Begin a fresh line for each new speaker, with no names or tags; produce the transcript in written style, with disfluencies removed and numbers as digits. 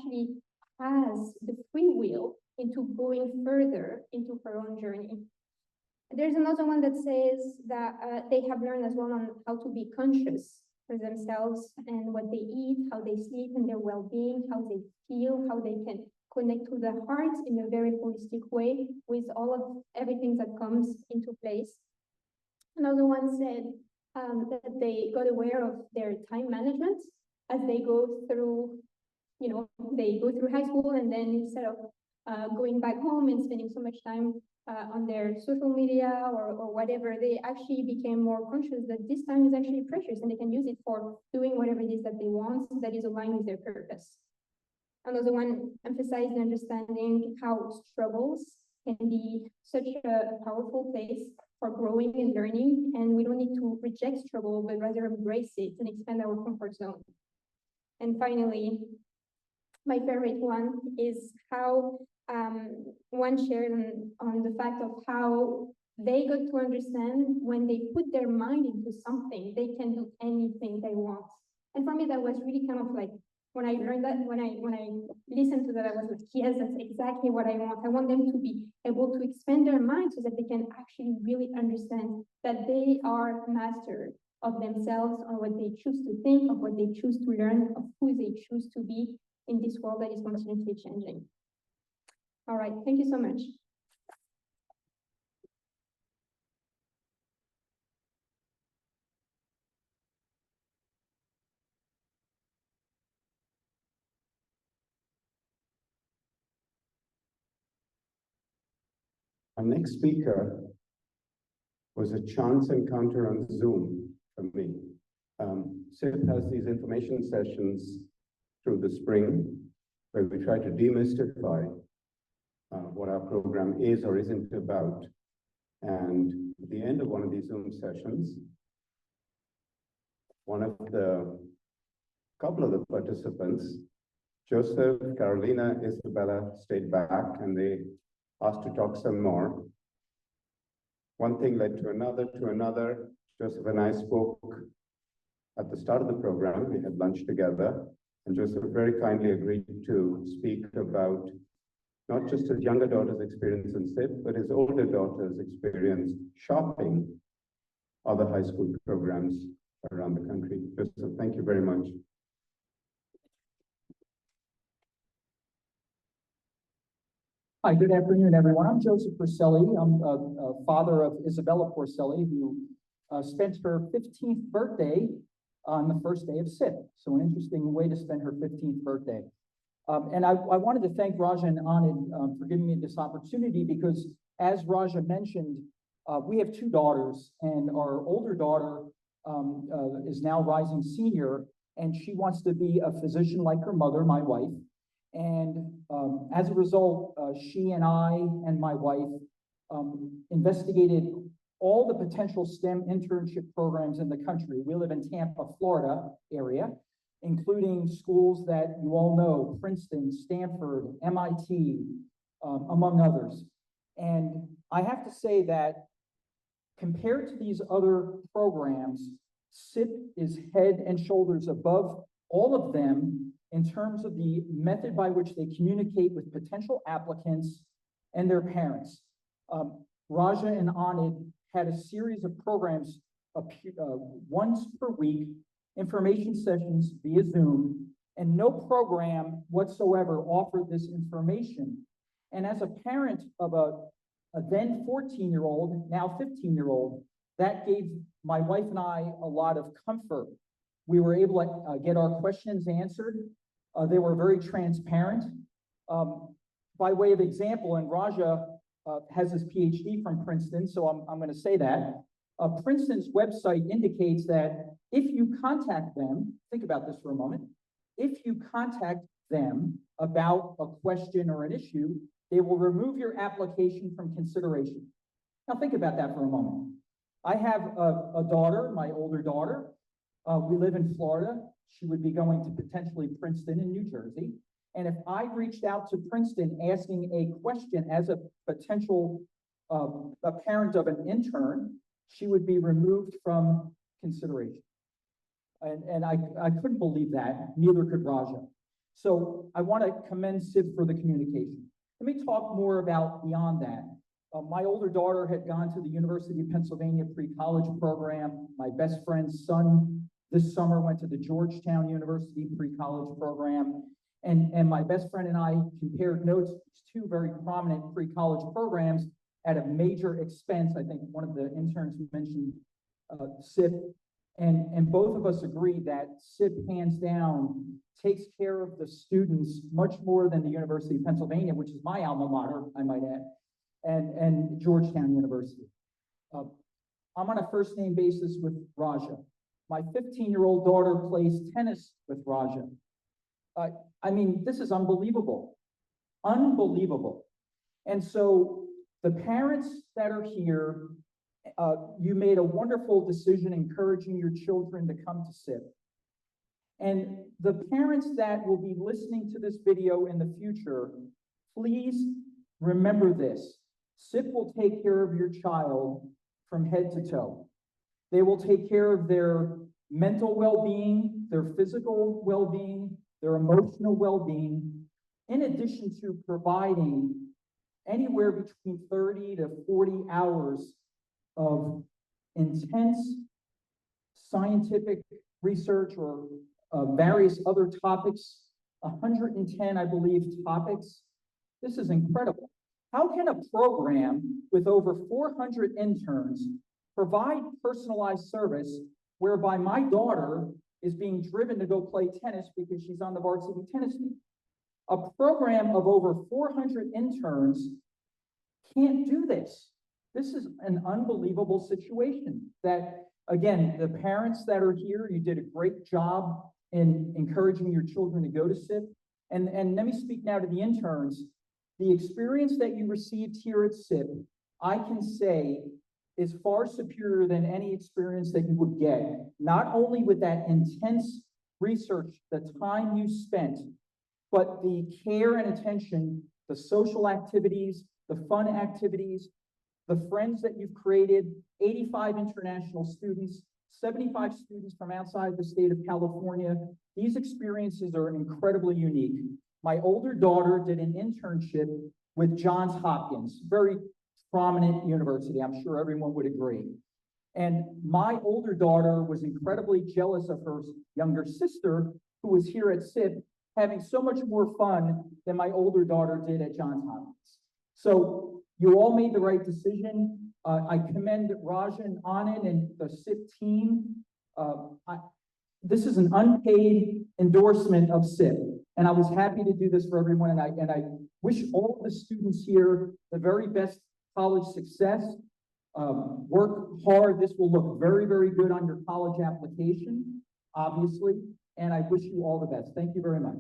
actually has the free will into going further into her own journey. There's another one that says that they have learned as well on how to be conscious for themselves and what they eat, how they sleep, and their well-being, how they feel, how they can connect to the heart in a very holistic way with all of everything that comes into place. Another one said that they got aware of their time management as they go through, they go through high school, and then instead of going back home and spending so much time on their social media or whatever, they actually became more conscious that this time is actually precious and they can use it for doing whatever it is that they want that is aligned with their purpose. Another one emphasized understanding how struggles can be such a powerful place for growing and learning, and we don't need to reject struggle, but rather embrace it and expand our comfort zone. And finally, my favorite one is how one shared on the fact of how they got to understand when they put their mind into something, they can do anything they want. And for me, that was really kind of like, when I learned that, when I listened to that, I was like, yes, that's exactly what I want. I want them to be able to expand their mind so that they can actually really understand that they are master of themselves, on what they choose to think, of what they choose to learn, of who they choose to be in this world that is continuously changing. All right, thank you so much.
Our next speaker was a chance encounter on Zoom for me. SIP has these information sessions through the spring where we try to demystify what our program is or isn't about. And at the end of one of these Zoom sessions, couple of the participants, Joseph, Carolina, Isabella, stayed back and they asked to talk some more. One thing led to another. Joseph and I spoke at the start of the program. We had lunch together, and Joseph very kindly agreed to speak about not just his younger daughter's experience in SIP, but his older daughter's experience shopping other high school programs around the country. Joseph, thank you very much.
Hi, good afternoon, everyone. I'm Joseph Porcelli. I'm a father of Isabella Porcelli, who spent her 15th birthday on the first day of SIP. So an interesting way to spend her 15th birthday. And I wanted to thank Raja and Anand for giving me this opportunity because, as Raja mentioned, we have two daughters, and our older daughter is now rising senior, and she wants to be a physician like her mother, my wife. And as a result, she and I and my wife investigated all the potential STEM internship programs in the country. We live in Tampa, Florida area, including schools that you all know, Princeton, Stanford, MIT, among others. And I have to say that compared to these other programs, SIP is head and shoulders above all of them in terms of the method by which they communicate with potential applicants and their parents. Raja and Anand had a series of programs once per week, information sessions via Zoom, and no program whatsoever offered this information. And as a parent of a then 14-year-old, now 15-year-old, that gave my wife and I a lot of comfort. We were able to get our questions answered. They were very transparent. By way of example, and Raja has his PhD from Princeton, so I'm going to say that. Princeton's website indicates that if you contact them, think about this for a moment, if you contact them about a question or an issue, they will remove your application from consideration. Now think about that for a moment. I have a daughter, my older daughter. We live in Florida. She would be going to potentially Princeton in New Jersey. And if I reached out to Princeton asking a question as a potential a parent of an intern, she would be removed from consideration. And I couldn't believe that, neither could Raja. So I want to commend SIP for the communication. Let me talk more about beyond that. My older daughter had gone to the University of Pennsylvania pre-college program. My best friend's son this summer went to the Georgetown University pre-college program. And my best friend and I compared notes, two very prominent pre-college programs at a major expense. I think one of the interns mentioned SIP, and both of us agree that SIP hands down takes care of the students much more than the University of Pennsylvania, which is my alma mater, I might add, and Georgetown University. I'm on a first name basis with Raja. My 15-year-old daughter plays tennis with Raja. I mean, this is unbelievable, unbelievable. And so the parents that are here, you made a wonderful decision encouraging your children to come to SIP. And the parents that will be listening to this video in the future, please remember this. SIP will take care of your child from head to toe. They will take care of their mental well-being, their physical well-being, their emotional well-being, in addition to providing anywhere between 30 to 40 hours of intense scientific research or various other topics, 110, I believe, topics. This is incredible. How can a program with over 400 interns provide personalized service whereby my daughter is being driven to go play tennis because she's on the varsity tennis team? A program of over 400 interns can't do this. This is an unbelievable situation that, again, the parents that are here, you did a great job in encouraging your children to go to SIP. And let me speak now to the interns. The experience that you received here at SIP, I can say, is far superior than any experience that you would get, not only with that intense research, the time you spent, but the care and attention, the social activities, the fun activities, the friends that you've created, 85 international students, 75 students from outside the state of California. These experiences are incredibly unique. My older daughter did an internship with Johns Hopkins, very prominent university. I'm sure everyone would agree. And my older daughter was incredibly jealous of her younger sister, who was here at SIP, having so much more fun than my older daughter did at Johns Hopkins. So you all made the right decision. I commend Raja and Anand and the SIP team. This is an unpaid endorsement of SIP, and I was happy to do this for everyone. And I wish all of the students here the very best college success. Work hard. This will look very, very good on your college application, obviously. And I wish you all the best. Thank you very much.